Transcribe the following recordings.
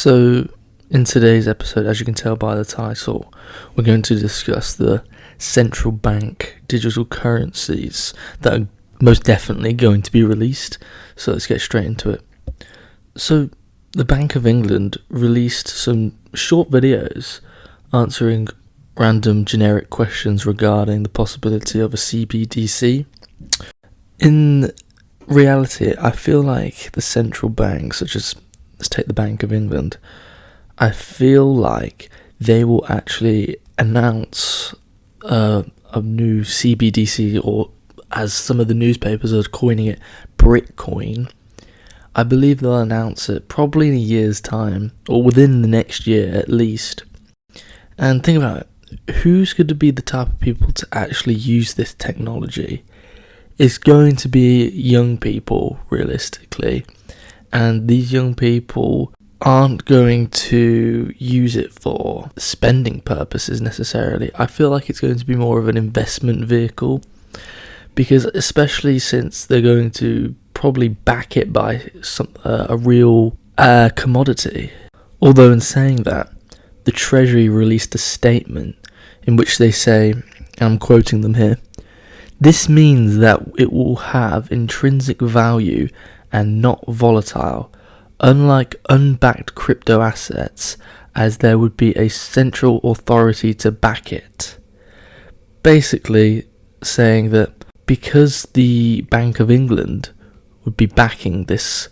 So, in today's episode, as you can tell by the title, we're going to discuss the central bank digital currencies that are most definitely going to be released. So let's get straight into it. So, the Bank of England released some short videos answering random generic questions regarding the possibility of a CBDC. In reality, I feel like the central banks, such as, let's take the Bank of England, I feel like they will actually announce a new CBDC, or as some of the newspapers are coining it, Britcoin. I believe they'll announce it probably in a year's time, or within the next year at least. And think about it, who's going to be the type of people to actually use this technology? It's going to be young people, realistically. And these young people aren't going to use it for spending purposes necessarily. I feel like it's going to be more of an investment vehicle, because especially since they're going to probably back it by a real commodity. Although in saying that, the Treasury released a statement in which they say, and I'm quoting them here, "This means that it will have intrinsic value and not volatile, unlike unbacked crypto assets, as there would be a central authority to back it." Basically saying that because the Bank of England would be backing this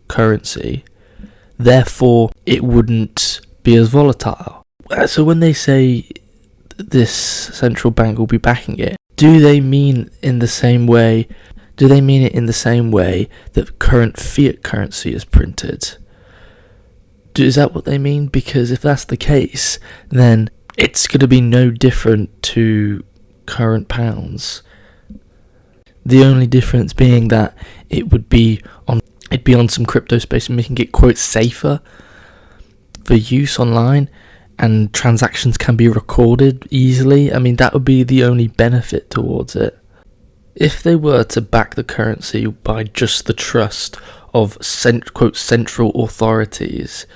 currency, therefore it wouldn't be as volatile. So when they say this central bank will be backing it, do they mean it in the same way that current fiat currency is printed? Is that what they mean? Because if that's the case, then it's going to be no different to current pounds. The only difference being that it'd be on some crypto space, making it, quote, safer for use online, and transactions can be recorded easily. I mean, that would be the only benefit towards it. If they were to back the currency by just the trust of quote central authorities,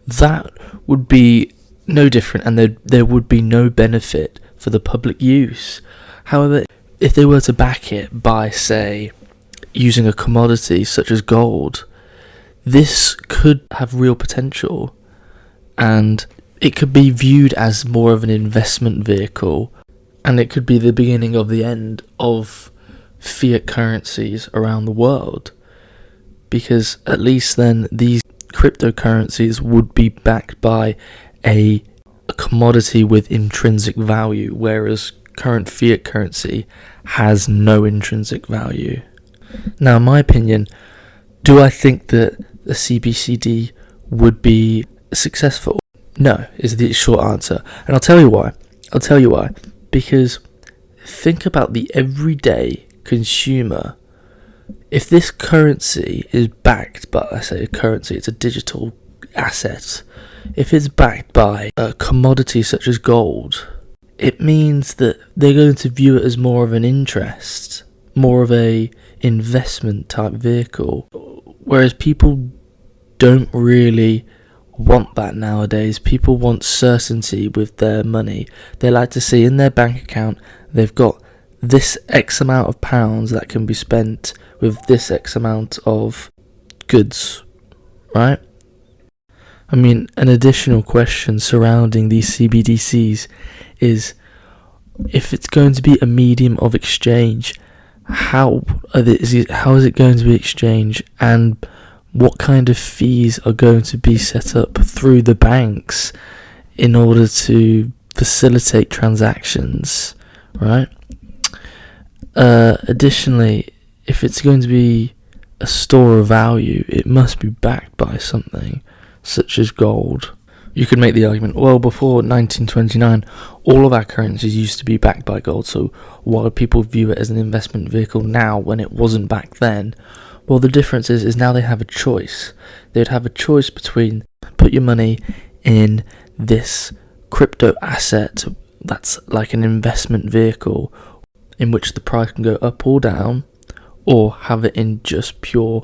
that would be no different, and there would be no benefit for the public use. However, if they were to back it by, say, using a commodity such as gold, this could have real potential, and it could be viewed as more of an investment vehicle, and it could be the beginning of the end of fiat currencies around the world, because at least then these cryptocurrencies would be backed by a commodity with intrinsic value, whereas current fiat currency has no intrinsic value. Now, in my opinion, do I think that the CBCD would be successful? No, is the short answer. And I'll tell you why. Because think about the everyday consumer. If this currency is backed by, I say a currency, it's a digital asset. If it's backed by a commodity such as gold, it means that they're going to view it as more of an interest, more of a investment type vehicle. Whereas people don't really want that nowadays. People want certainty with their money. They like to see in their bank account they've got this X amount of pounds that can be spent with this X amount of goods, right? I mean, an additional question surrounding these CBDCs is, if it's going to be a medium of exchange, how is it going to be exchanged, and what kind of fees are going to be set up through the banks in order to facilitate transactions, right? Additionally, if it's going to be a store of value, it must be backed by something such as gold. You could make the argument, well, before 1929, all of our currencies used to be backed by gold, so why would people view it as an investment vehicle now when it wasn't back then? Well, the difference is now they have a choice. They'd have a choice between put your money in this crypto asset that's like an investment vehicle in which the price can go up or down, or have it in just pure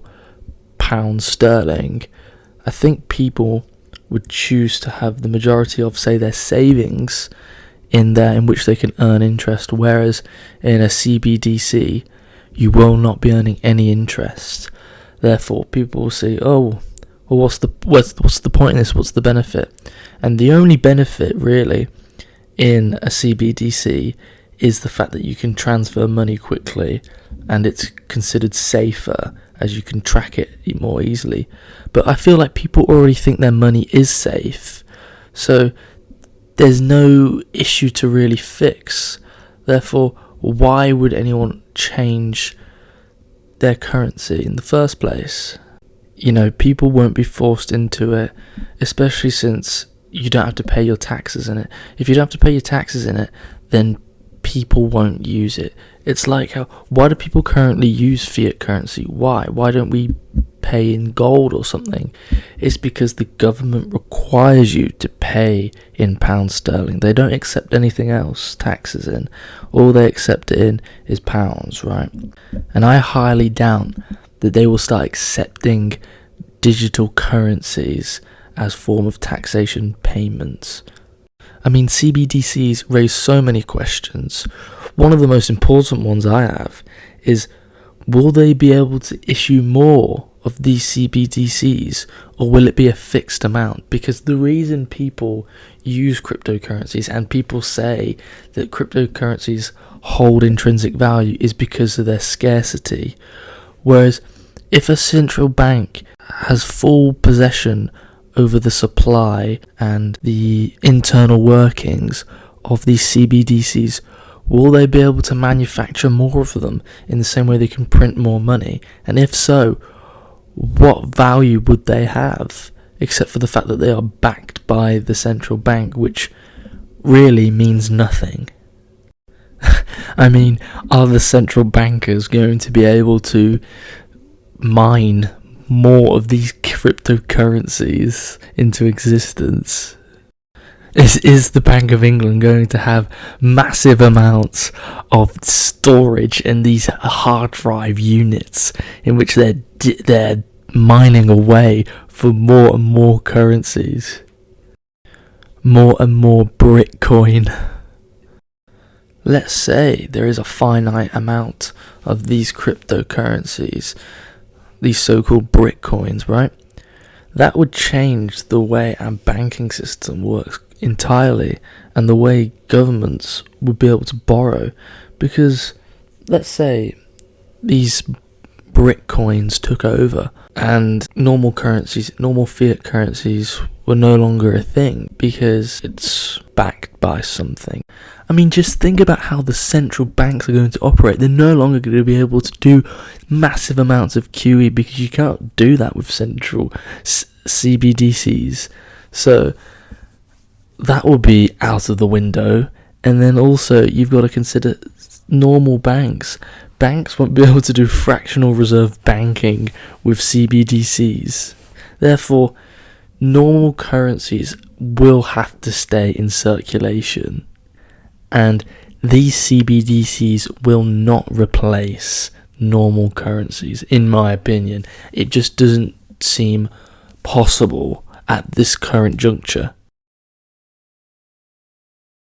pound sterling I think people would choose to have the majority of, say, their savings in there in which they can earn interest, whereas in a CBDC you will not be earning any interest. Therefore people will say, oh, well, what's the point in this, what's the benefit? And the only benefit really in a CBDC is the fact that you can transfer money quickly and it's considered safer as you can track it more easily. But I feel like people already think their money is safe, so there's no issue to really fix. Therefore, why would anyone change their currency in the first place? You know, people won't be forced into it, especially since you don't have to pay your taxes in it. If you don't have to pay your taxes in it, then people won't use it. It's like why do people currently use fiat currency? Why don't we pay in gold or something? It's because the government requires you to pay in pounds sterling. They don't accept anything else taxes in. All they accept it in is pounds, right? And I highly doubt that they will start accepting digital currencies as form of taxation payments. I mean, CBDCs raise so many questions. One of the most important ones I have is, will they be able to issue more of these CBDCs, or will it be a fixed amount? Because the reason people use cryptocurrencies and people say that cryptocurrencies hold intrinsic value is because of their scarcity. Whereas if a central bank has full possession over the supply and the internal workings of these CBDCs, will they be able to manufacture more of them in the same way they can print more money? And if so, what value would they have, except for the fact that they are backed by the central bank, which really means nothing? I mean, are the central bankers going to be able to mine more of these cryptocurrencies into existence? Is the Bank of England going to have massive amounts of storage in these hard drive units in which they're mining away for more and more currencies, more and more Bitcoin? Let's say there is a finite amount of these cryptocurrencies, these so-called Bitcoins, right? That would change the way our banking system works entirely, and the way governments would be able to borrow. Because let's say these Bitcoins took over and normal fiat currencies were no longer a thing because it's backed by something. I mean, just think about how the central banks are going to operate. They're no longer going to be able to do massive amounts of QE because you can't do that with central CBDCs. So that will be out of the window. And then also you've got to consider normal banks. Banks won't be able to do fractional reserve banking with CBDCs. Therefore, normal currencies will have to stay in circulation. And these CBDCs will not replace normal currencies, in my opinion. It just doesn't seem possible at this current juncture.